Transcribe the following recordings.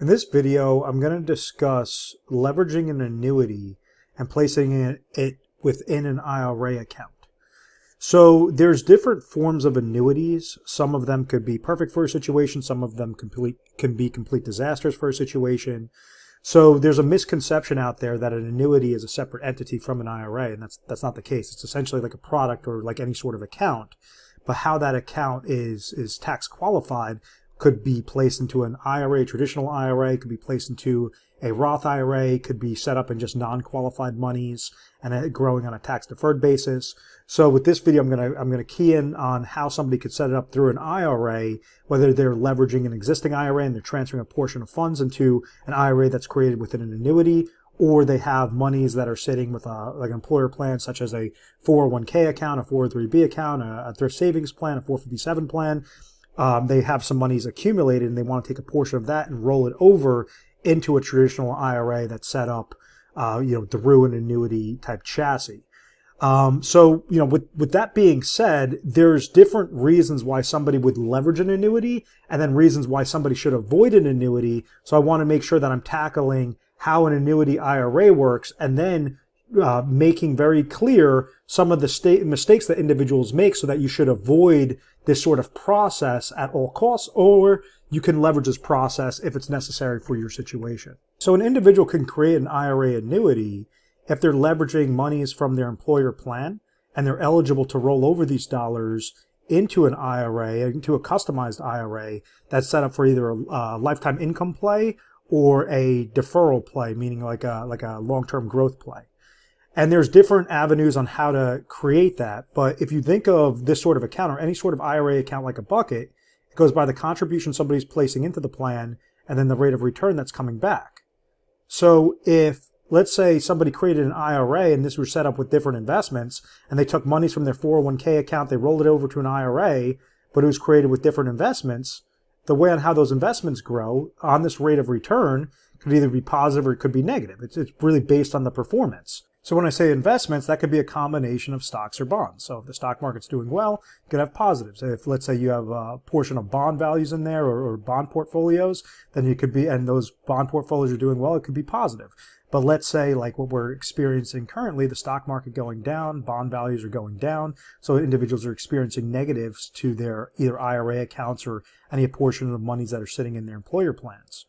In this video, I'm going to discuss leveraging an annuity and placing it within an IRA account. So there's different forms of annuities. Some of them could be perfect for a situation. Some of them can be complete disasters for a situation. So there's a misconception out there that an annuity is a separate entity from an IRA, and that's not the case. It's essentially like a product or like any sort of account. But how that account is tax qualified could be placed into an IRA, traditional IRA, could be placed into a Roth IRA, could be set up in just non-qualified monies and growing on a tax-deferred basis. So with this video, I'm gonna key in on how somebody could set it up through an IRA, whether they're leveraging an existing IRA and they're transferring a portion of funds into an IRA that's created within an annuity, or they have monies that are sitting with like an employer plan, such as a 401k account, a 403b account, a thrift savings plan, a 457 plan. They have some monies accumulated and they want to take a portion of that and roll it over into a traditional IRA that's set up, through an annuity type chassis. With that being said, there's different reasons why somebody would leverage an annuity and then reasons why somebody should avoid an annuity. So I want to make sure that I'm tackling how an annuity IRA works and then making very clear some of the mistakes that individuals make so that you should avoid this sort of process at all costs, or you can leverage this process if it's necessary for your situation. So an individual can create an IRA annuity if they're leveraging monies from their employer plan and they're eligible to roll over these dollars into an IRA, into a customized IRA that's set up for either a lifetime income play or a deferral play, meaning like a long-term growth play. And there's different avenues on how to create that. But if you think of this sort of account or any sort of IRA account like a bucket, it goes by the contribution somebody's placing into the plan and then the rate of return that's coming back. So if, let's say, somebody created an IRA and this was set up with different investments and they took monies from their 401k account, they rolled it over to an IRA, but it was created with different investments, the way on how those investments grow on this rate of return could either be positive or it could be negative. It's really based on the performance. So when I say investments, that could be a combination of stocks or bonds. So if the stock market's doing well, you could have positives. If, let's say, you have a portion of bond values in there or bond portfolios, then you could be, and those bond portfolios are doing well, it could be positive. But let's say, like what we're experiencing currently, the stock market going down, bond values are going down, so individuals are experiencing negatives to their either IRA accounts or any portion of the monies that are sitting in their employer plans.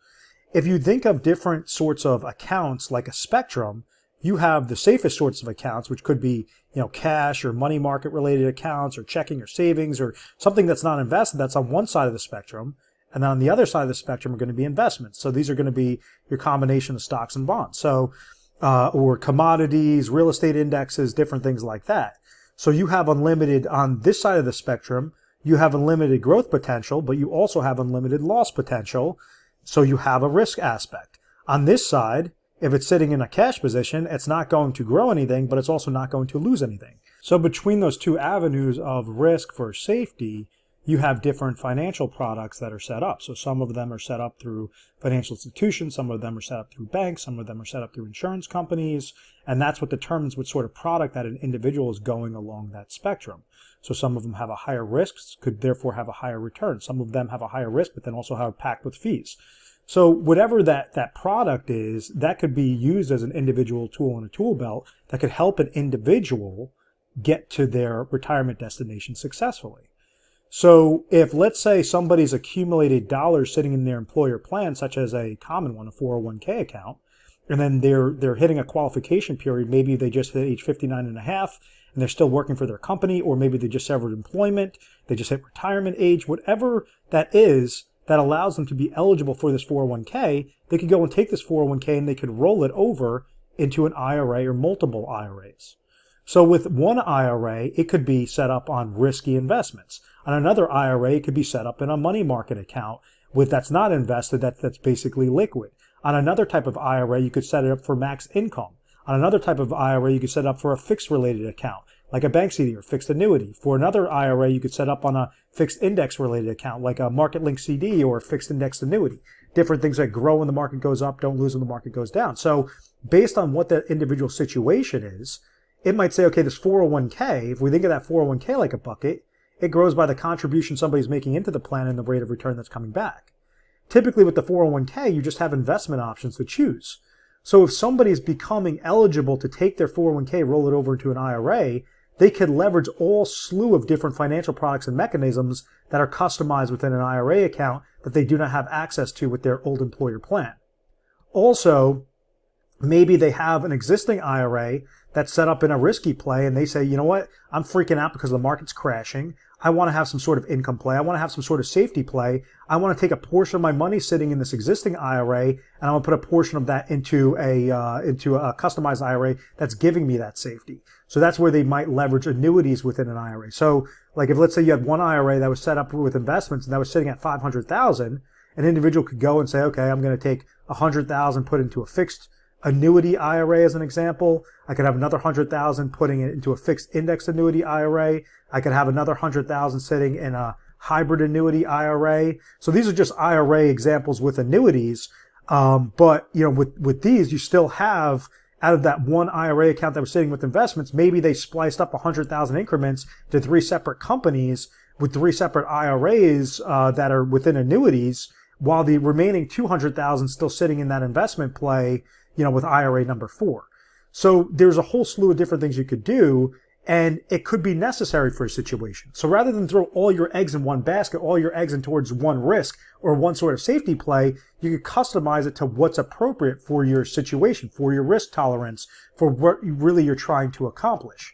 If you think of different sorts of accounts like a spectrum, you have the safest sorts of accounts, which could be, cash or money market related accounts or checking or savings or something that's not invested. That's on one side of the spectrum. And then on the other side of the spectrum are going to be investments. So these are going to be your combination of stocks and bonds. So, or commodities, real estate indexes, different things like that. So you have unlimited on this side of the spectrum. You have unlimited growth potential, but you also have unlimited loss potential. So you have a risk aspect. On this side, if it's sitting in a cash position, it's not going to grow anything, but it's also not going to lose anything. So between those two avenues of risk for safety, you have different financial products that are set up. So some of them are set up through financial institutions, some of them are set up through banks, some of them are set up through insurance companies, and that's what determines what sort of product that an individual is going along that spectrum. So some of them have a higher risk, could therefore have a higher return. Some of them have a higher risk, but then also have packed with fees. So whatever that product is, that could be used as an individual tool in a tool belt that could help an individual get to their retirement destination successfully. So if, let's say, somebody's accumulated dollars sitting in their employer plan, such as a common one, a 401k account, and then they're hitting a qualification period, maybe they just hit age 59 and a half and they're still working for their company, or maybe they just severed employment, they just hit retirement age, whatever that is, that allows them to be eligible for this 401k, they could go and take this 401k and they could roll it over into an IRA or multiple IRAs. So with one IRA, it could be set up on risky investments. On another IRA, it could be set up in a money market account that's not invested, that's basically liquid. On another type of IRA, you could set it up for max income. On another type of IRA, you could set up for a fixed related account, like a bank CD or fixed annuity. For another IRA, you could set up on a fixed index related account, like a market link CD or a fixed index annuity. Different things that grow when the market goes up, don't lose when the market goes down. So based on what that individual situation is, it might say, okay, this 401k, if we think of that 401k like a bucket, it grows by the contribution somebody's making into the plan and the rate of return that's coming back. Typically with the 401k, you just have investment options to choose. So if somebody's becoming eligible to take their 401k, roll it over into an IRA, they could leverage all slew of different financial products and mechanisms that are customized within an IRA account that they do not have access to with their old employer plan. Also, maybe they have an existing IRA that's set up in a risky play and they say, you know what, I'm freaking out because the market's crashing. I want to have some sort of income play. I want to have some sort of safety play. I want to take a portion of my money sitting in this existing IRA and I want to put a portion of that into a customized IRA that's giving me that safety. So that's where they might leverage annuities within an IRA. So like if let's say you had one IRA that was set up with investments and that was sitting at $500,000, an individual could go and say, okay, I'm going to take $100,000, put into a fixed annuity IRA as an example. I could have another $100,000 putting it into a fixed index annuity IRA. I could have another $100,000 sitting in a hybrid annuity IRA. So these are just IRA examples with annuities. But you know, with these, you still have, out of that one IRA account that was sitting with investments, maybe they spliced up 100,000 increments to 3 separate companies with 3 separate IRAs that are within annuities, while the remaining 200,000 still sitting in that investment play, you know, with IRA number 4. So there's a whole slew of different things you could do, and it could be necessary for a situation. So rather than throw all your eggs in one basket, all your eggs in towards one risk or one sort of safety play, you could customize it to what's appropriate for your situation, for your risk tolerance, for what you're trying to accomplish.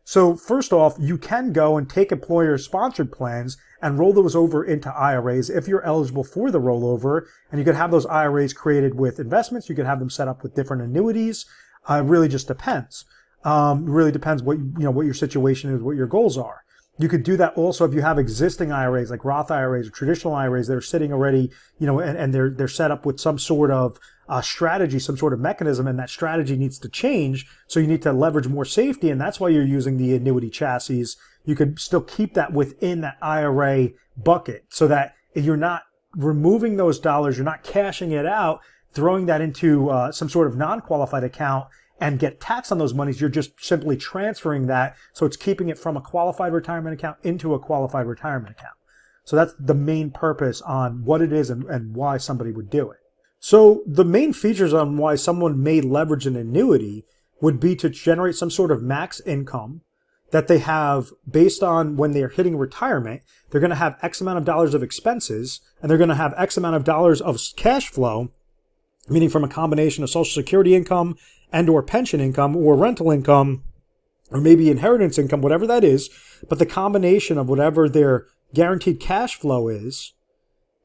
So first off, you can go and take employer-sponsored plans and roll those over into IRAs if you're eligible for the rollover. And you could have those IRAs created with investments. You could have them set up with different annuities. It really just depends. Really depends what your situation is, what your goals are. You could do that also if you have existing IRAs like Roth IRAs or traditional IRAs that are sitting already, you know, and they're set up with some sort of strategy, some sort of mechanism, and that strategy needs to change. So you need to leverage more safety, and that's why you're using the annuity chassis. You could still keep that within that IRA bucket so that you're not removing those dollars, you're not cashing it out, throwing that into some sort of non-qualified account and get taxed on those monies. You're just simply transferring that. So it's keeping it from a qualified retirement account into a qualified retirement account. So that's the main purpose on what it is and why somebody would do it. So the main features on why someone may leverage an annuity would be to generate some sort of max income that they have based on when they're hitting retirement. They're going to have X amount of dollars of expenses and they're going to have X amount of dollars of cash flow, meaning from a combination of Social Security income and or pension income or rental income or maybe inheritance income, whatever that is. But the combination of whatever their guaranteed cash flow is,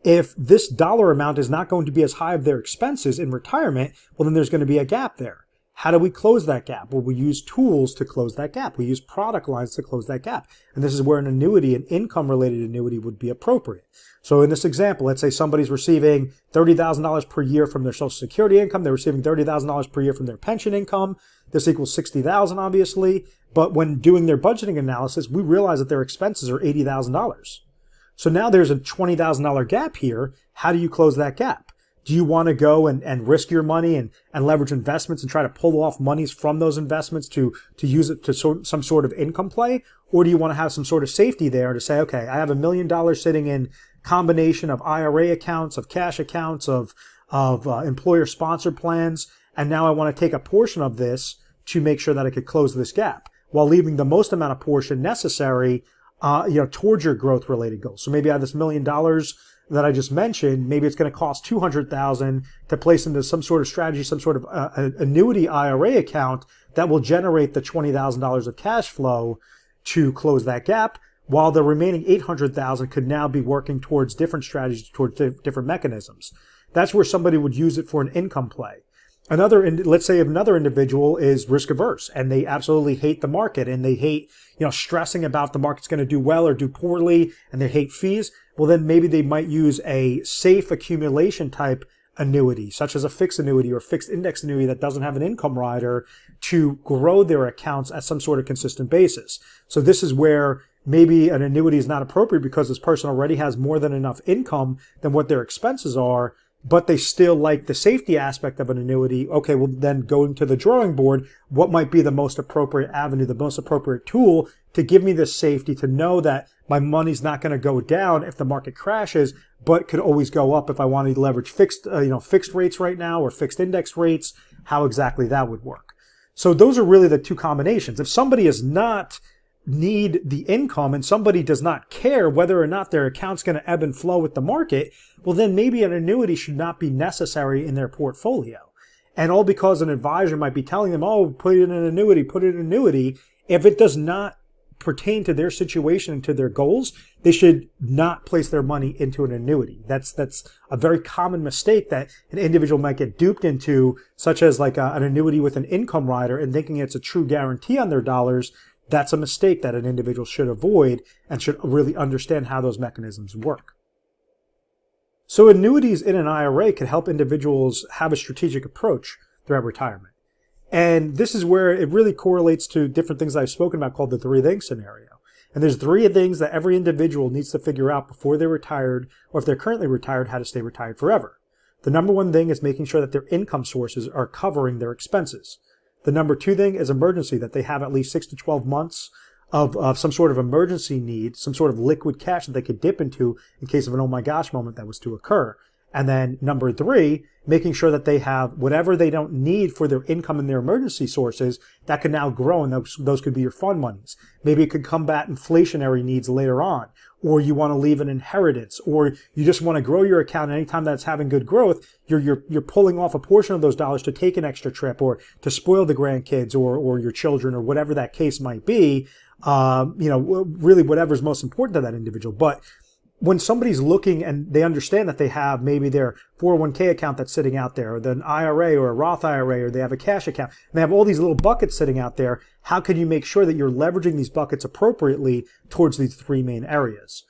if this dollar amount is not going to be as high of their expenses in retirement, well, then there's going to be a gap there. How do we close that gap? Well, we use tools to close that gap. We use product lines to close that gap. And this is where an annuity, an income-related annuity, would be appropriate. So in this example, let's say somebody's receiving $30,000 per year from their Social Security income. They're receiving $30,000 per year from their pension income. This equals $60,000, obviously. But when doing their budgeting analysis, we realize that their expenses are $80,000. So now there's a $20,000 gap here. How do you close that gap? Do you want to go and risk your money and leverage investments and try to pull off monies from those investments to use it to some sort of income play? Or do you want to have some sort of safety there to say, okay, I have $1 million sitting in combination of IRA accounts, of cash accounts, of employer-sponsored plans, and now I want to take a portion of this to make sure that I could close this gap while leaving the most amount of portion necessary towards your growth-related goals. So maybe I have this $1 million that I just mentioned. Maybe it's going to cost $200,000 to place into some sort of strategy, some sort of annuity IRA account that will generate the $20,000 of cash flow to close that gap, while the remaining $800,000 could now be working towards different strategies, towards different mechanisms. That's where somebody would use it for an income play. Let's say if another individual is risk averse and they absolutely hate the market and they hate, stressing about the market's going to do well or do poorly, and they hate fees. Well, then maybe they might use a safe accumulation type annuity, such as a fixed annuity or fixed index annuity that doesn't have an income rider, to grow their accounts at some sort of consistent basis. So this is where maybe an annuity is not appropriate because this person already has more than enough income than what their expenses are. but they still like the safety aspect of an annuity. Okay, well then going to the drawing board, what might be the most appropriate avenue, the most appropriate tool to give me this safety, to know that my money's not going to go down if the market crashes, but could always go up if I wanted to leverage fixed rates right now or fixed index rates, how exactly that would work. So those are really the two combinations. If somebody is not need the income and somebody does not care whether or not their account's going to ebb and flow with the market, well, then maybe an annuity should not be necessary in their portfolio. And all because an advisor might be telling them, oh, put it in an annuity, put it in an annuity. If it does not pertain to their situation and to their goals, they should not place their money into an annuity. That's a very common mistake that an individual might get duped into, such as like an annuity with an income rider and thinking it's a true guarantee on their dollars. That's a mistake that an individual should avoid and should really understand how those mechanisms work. So annuities in an IRA can help individuals have a strategic approach throughout retirement. And this is where it really correlates to different things I've spoken about called the three things scenario. And there's three things that every individual needs to figure out before they're retired, or if they're currently retired, how to stay retired forever. The number one thing is making sure that their income sources are covering their expenses. The number two thing is emergency, that they have at least 6 to 12 months of some sort of emergency need, some sort of liquid cash that they could dip into in case of an oh my gosh moment that was to occur. And then number three, making sure that they have whatever they don't need for their income and their emergency sources that can now grow, and those could be your fund monies. Maybe it could combat inflationary needs later on, or you want to leave an inheritance, or you just want to grow your account. Anytime that's having good growth, you're pulling off a portion of those dollars to take an extra trip or to spoil the grandkids or your children or whatever that case might be. Really whatever's most important to that individual. But when somebody's looking and they understand that they have maybe their 401k account that's sitting out there, or an IRA or a Roth IRA, or they have a cash account, and they have all these little buckets sitting out there, how can you make sure that you're leveraging these buckets appropriately towards these three main areas?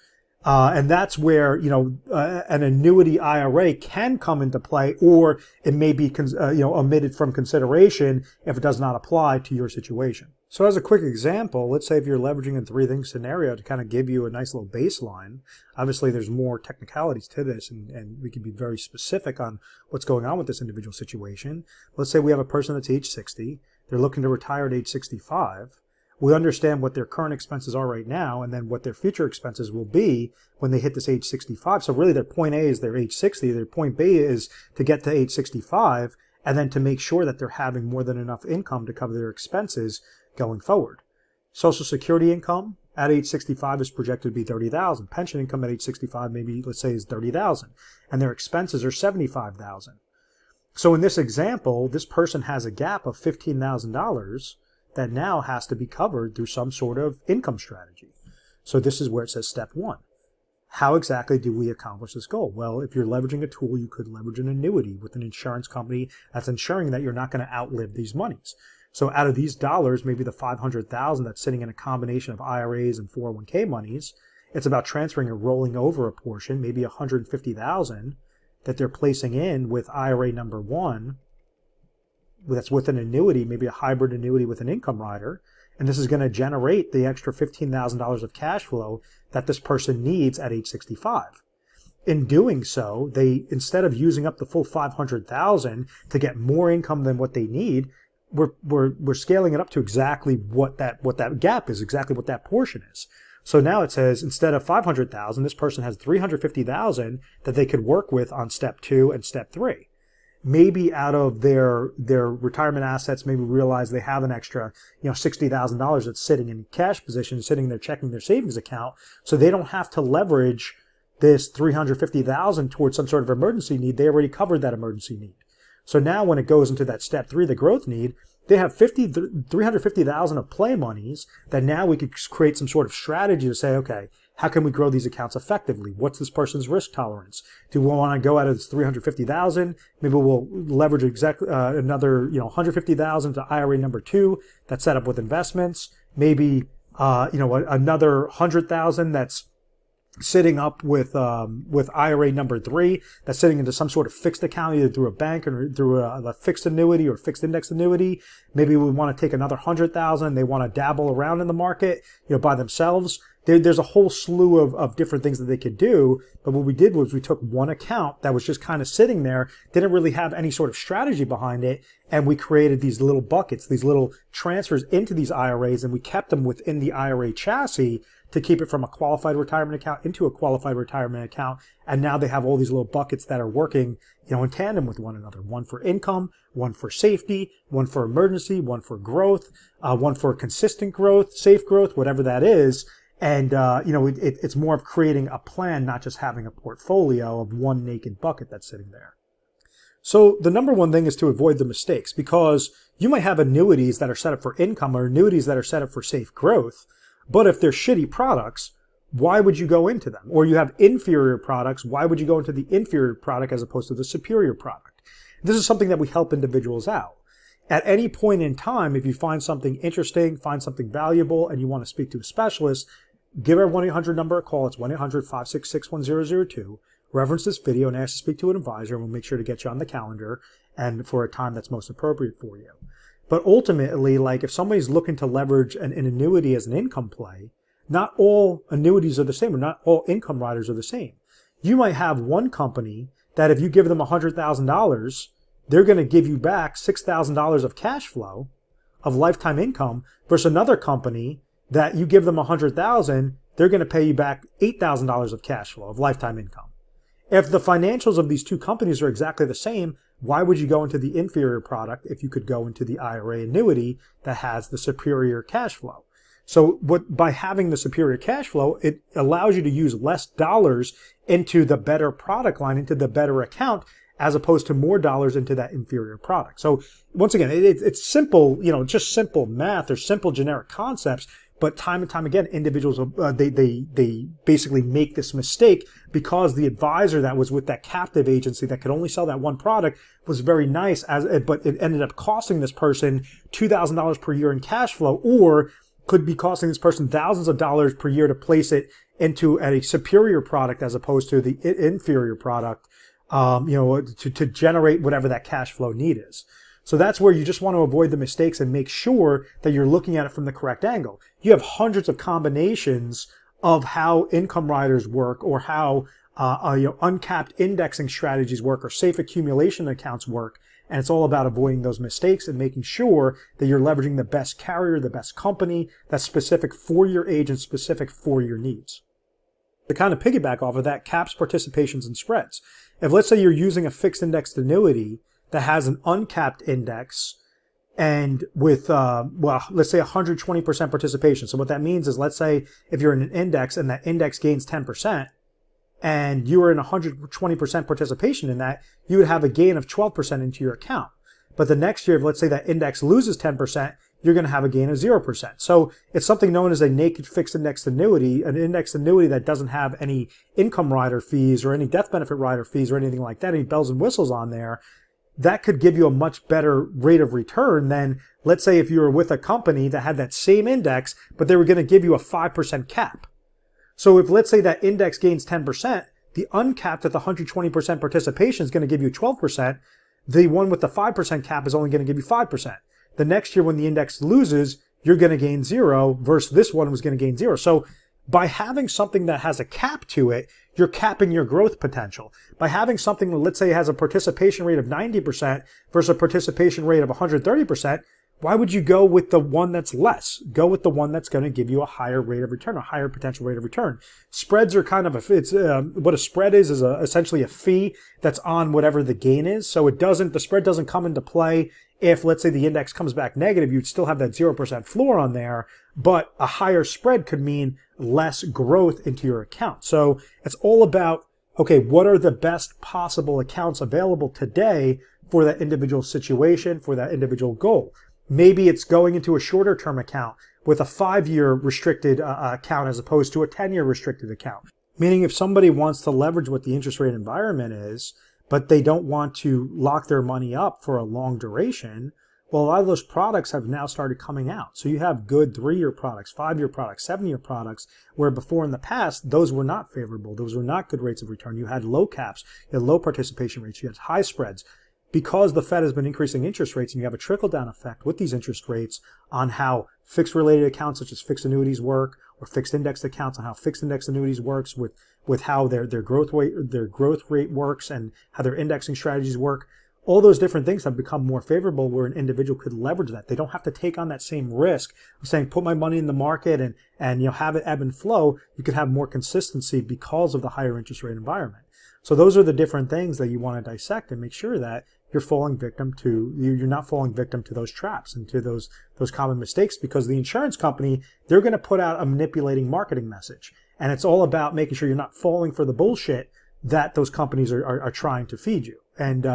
And that's where, an annuity IRA can come into play, or it may be, omitted from consideration if it does not apply to your situation. So as a quick example, let's say if you're leveraging a three things scenario to kind of give you a nice little baseline. Obviously, there's more technicalities to this, and we can be very specific on what's going on with this individual situation. Let's say we have a person that's age 60. They're looking to retire at age 65. We understand what their current expenses are right now, and then what their future expenses will be when they hit this age 65. So really their point A is their age 60. Their point B is to get to age 65, and then to make sure that they're having more than enough income to cover their expenses going forward. Social Security income at age 65 is projected to be $30,000. Pension income at age 65, maybe let's say is $30,000, and their expenses are $75,000. So in this example, this person has a gap of $15,000 that now has to be covered through some sort of income strategy. So this is where it says step one. How exactly do we accomplish this goal? Well, if you're leveraging a tool, you could leverage an annuity with an insurance company that's ensuring that you're not going to outlive these monies. So out of these dollars, maybe the $500,000 that's sitting in a combination of IRAs and 401k monies, it's about transferring or rolling over a portion, maybe $150,000 that they're placing in with IRA number one, that's with an annuity, maybe a hybrid annuity with an income rider. And this is going to generate the extra $15,000 of cash flow that this person needs at age 65. In doing so, they, instead of using up the full $500,000 to get more income than what they need, we're scaling it up to exactly what that gap is, exactly what that portion is. So now it says instead of $500,000, this person has $350,000 that they could work with on step 2 and step 3. Maybe out of their retirement assets, maybe realize they have an extra, $60,000 that's sitting in cash position, sitting there checking their savings account, so they don't have to leverage this $350,000 towards some sort of emergency need. They already covered that emergency need. So now when it goes into that step 3, the growth need, they have $350,000 of play monies that now we could create some sort of strategy to say, okay, how can we grow these accounts effectively? What's this person's risk tolerance? Do we want to go out of this $350,000? Maybe we'll leverage another, $150,000 to IRA number 2 that's set up with investments. Maybe, another $100,000 that's sitting up with IRA number 3 that's sitting into some sort of fixed account, either through a bank or through a fixed annuity or fixed index annuity. Maybe we want to take another $100,000. They want to dabble around in the market, by themselves. there's a whole slew of different things that they could do. But what we did was we took one account that was just kind of sitting there, didn't really have any sort of strategy behind it. And we created these little buckets, these little transfers into these IRAs, and we kept them within the IRA chassis to keep it from a qualified retirement account into a qualified retirement account. And now they have all these little buckets that are working, in tandem with one another. One for income, one for safety, one for emergency, one for growth, one for consistent growth, safe growth, whatever that is. And, it's more of creating a plan, not just having a portfolio of one naked bucket that's sitting there. So the number one thing is to avoid the mistakes, because you might have annuities that are set up for income or annuities that are set up for safe growth. But if they're shitty products, why would you go into them? Or you have inferior products, why would you go into the inferior product as opposed to the superior product? This is something that we help individuals out. At any point in time, if you find something interesting, find something valuable, and you want to speak to a specialist, give our 1-800 number a call. It's 1-800-566-1002. Reference this video and ask to speak to an advisor, and we'll make sure to get you on the calendar and for a time that's most appropriate for you. But ultimately, if somebody's looking to leverage an annuity as an income play, not all annuities are the same, or not all income riders are the same. You might have one company that if you give them $100,000, they're going to give you back $6,000 of cash flow of lifetime income, versus another company that you give them $100,000, they're going to pay you back $8,000 of cash flow of lifetime income. If the financials of these two companies are exactly the same, why would you go into the inferior product if you could go into the IRA annuity that has the superior cash flow? So by having the superior cash flow, it allows you to use less dollars into the better product line, into the better account, as opposed to more dollars into that inferior product. So once again, it's simple, just simple math or simple generic concepts. But time and time again, individuals, they basically make this mistake because the advisor that was with that captive agency that could only sell that one product was very nice, but it ended up costing this person $2,000 per year in cash flow, or could be costing this person thousands of dollars per year to place it into a superior product as opposed to the inferior product, to generate whatever that cash flow need is. So that's where you just want to avoid the mistakes and make sure that you're looking at it from the correct angle. You have hundreds of combinations of how income riders work, or how uncapped indexing strategies work, or safe accumulation accounts work. And it's all about avoiding those mistakes and making sure that you're leveraging the best carrier, the best company that's specific for your age and specific for your needs. To kind of piggyback off of that, caps, participations, and spreads. If let's say you're using a fixed indexed annuity that has an uncapped index and with, let's say 120% participation. So what that means is, let's say if you're in an index and that index gains 10% and you were in 120% participation in that, you would have a gain of 12% into your account. But the next year, if let's say that index loses 10%, you're going to have a gain of 0%. So it's something known as a naked fixed indexed annuity, an indexed annuity that doesn't have any income rider fees or any death benefit rider fees or anything like that, any bells and whistles on there. That could give you a much better rate of return than, let's say, if you were with a company that had that same index, but they were going to give you a 5% cap. So if, let's say, that index gains 10%, the uncapped at the 120% participation is going to give you 12%. The one with the 5% cap is only going to give you 5%. The next year when the index loses, you're going to gain 0 versus this one was going to gain 0. So by having something that has a cap to it, you're capping your growth potential. By having something, let's say, has a participation rate of 90% versus a participation rate of 130%, why would you go with the one that's less? Go with the one that's going to give you a higher rate of return, a higher potential rate of return. Spreads are kind of what a spread is essentially a fee that's on whatever the gain is. So the spread doesn't come into play if, let's say, the index comes back negative. You'd still have that 0% floor on there, but a higher spread could mean less growth into your account. So it's all about, okay, what are the best possible accounts available today for that individual situation, for that individual goal? Maybe it's going into a shorter term account with a 5-year restricted account as opposed to a 10-year restricted account. Meaning if somebody wants to leverage what the interest rate environment is, but they don't want to lock their money up for a long duration, well, a lot of those products have now started coming out. So you have good 3-year products, 5-year products, 7-year products, where before in the past, those were not favorable. Those were not good rates of return. You had low caps, you had low participation rates, you had high spreads. because the Fed has been increasing interest rates, and you have a trickle-down effect with these interest rates on how fixed-related accounts such as fixed annuities work, or fixed indexed accounts on how fixed indexed annuities works with how their growth rate works and how their indexing strategies work. All those different things have become more favorable where an individual could leverage that. They don't have to take on that same risk of saying, put my money in the market and have it ebb and flow. You could have more consistency because of the higher interest rate environment. So those are the different things that you want to dissect and make sure that you're not falling victim to those traps and to those common mistakes, because the insurance company, they're going to put out a manipulating marketing message. And it's all about making sure you're not falling for the bullshit that those companies are trying to feed you. And,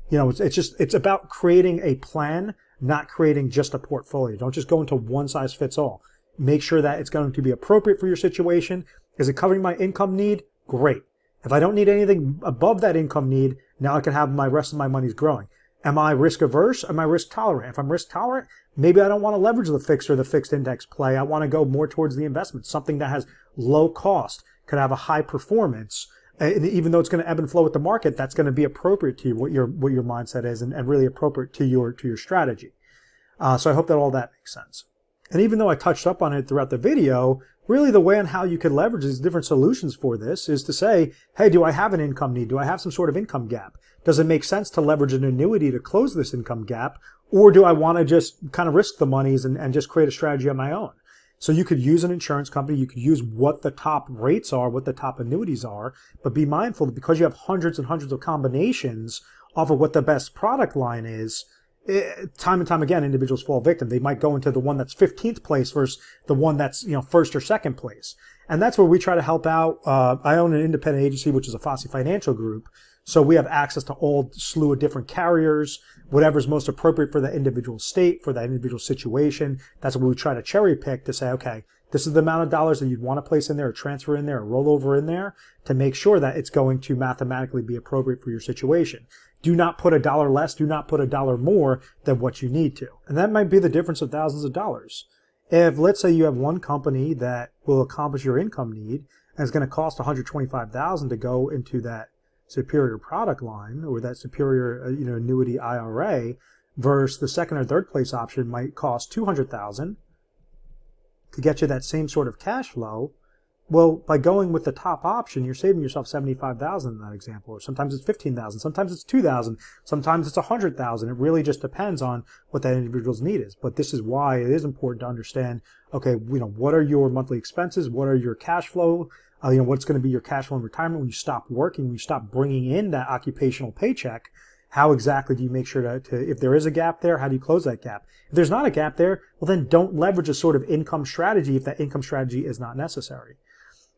it's about creating a plan, not creating just a portfolio. Don't just go into one size fits all. Make sure that it's going to be appropriate for your situation. Is it covering my income need? Great. If I don't need anything above that income need, now I can have my rest of my money's growing. Am I risk averse? Am I risk tolerant? If I'm risk tolerant, maybe I don't want to leverage the fixed or the fixed index play. I want to go more towards the investment, something that has low cost, could have a high performance. And even though it's going to ebb and flow with the market, that's going to be appropriate to you, what your mindset is, and really appropriate to your strategy. So I hope that all that makes sense. And even though I touched up on it throughout the video, really the way on how you could leverage these different solutions for this is to say, hey, do I have an income need? Do I have some sort of income gap? Does it make sense to leverage an annuity to close this income gap? Or do I want to just kind of risk the monies and just create a strategy on my own? So you could use an insurance company, you could use what the top rates are, what the top annuities are, but be mindful that because you have hundreds and hundreds of combinations off of what the best product line is, time and time again, individuals fall victim. They might go into the one that's 15th place versus the one that's, first or second place. And that's where we try to help out. I own an independent agency, which is a Fossey Financial Group. So we have access to all slew of different carriers, whatever's most appropriate for that individual state, for that individual situation. That's what we try to cherry pick to say, okay, this is the amount of dollars that you'd want to place in there, or transfer in there, or roll over in there, to make sure that it's going to mathematically be appropriate for your situation. Do not put $1 less, do not put $1 more than what you need to. And that might be the difference of thousands of dollars. If, let's say, you have one company that will accomplish your income need, and it's going to cost $125,000 to go into that superior product line, or that superior annuity IRA, versus the second or third place option might cost $200,000 to get you that same sort of cash flow. Well, by going with the top option, you're saving yourself $75,000 in that example, or sometimes it's $15,000, sometimes it's $2,000, sometimes it's $100,000. It really just depends on what that individual's need is. But this is why it is important to understand, okay, what are your monthly expenses? What are your cash flow? What's going to be your cash flow in retirement when you stop working, when you stop bringing in that occupational paycheck? How exactly do you make sure to if there is a gap there, how do you close that gap? If there's not a gap there, well, then don't leverage a sort of income strategy if that income strategy is not necessary.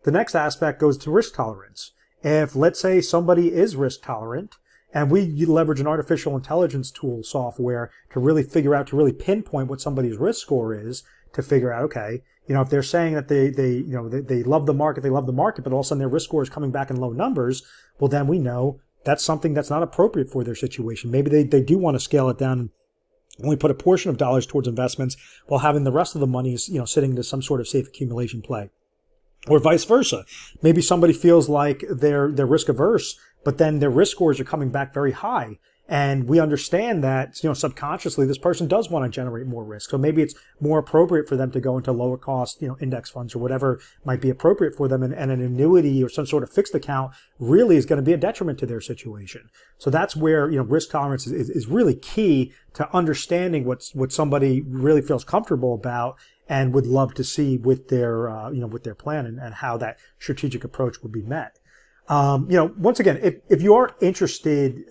The next aspect goes to risk tolerance. If, let's say, somebody is risk tolerant, and we leverage an artificial intelligence tool software to really figure out, to really pinpoint what somebody's risk score is, to figure out, okay, if they're saying that they love the market, but all of a sudden their risk score is coming back in low numbers, well, then we know that's something that's not appropriate for their situation. Maybe they do want to scale it down and only put a portion of dollars towards investments while having the rest of the money sitting to some sort of safe accumulation play. Or vice versa. Maybe somebody feels like they're risk averse, but then their risk scores are coming back very high. And we understand that, subconsciously this person does want to generate more risk. So maybe it's more appropriate for them to go into lower cost, index funds or whatever might be appropriate for them. And an annuity or some sort of fixed account really is going to be a detriment to their situation. So that's where, risk tolerance is really key to understanding what somebody really feels comfortable about and would love to see with their plan and how that strategic approach would be met. Once again, if you are interested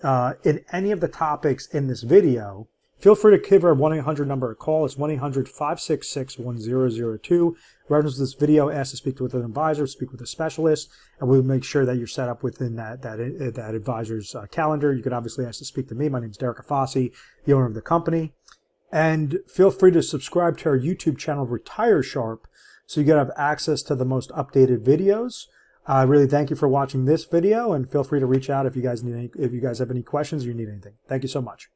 in any of the topics in this video, feel free to give our 1-800 number a call. It's 1-800-566-1002. Reference this video, ask to speak with an advisor, speak with a specialist, and we'll make sure that you're set up within that advisor's calendar. You could obviously ask to speak to me. My name is Derek Fossey, the owner of the company. And feel free to subscribe to our YouTube channel, Retire Sharp, so you can have access to the most updated videos. I really thank you for watching this video, and feel free to reach out if you guys have any questions or you need anything. Thank you so much.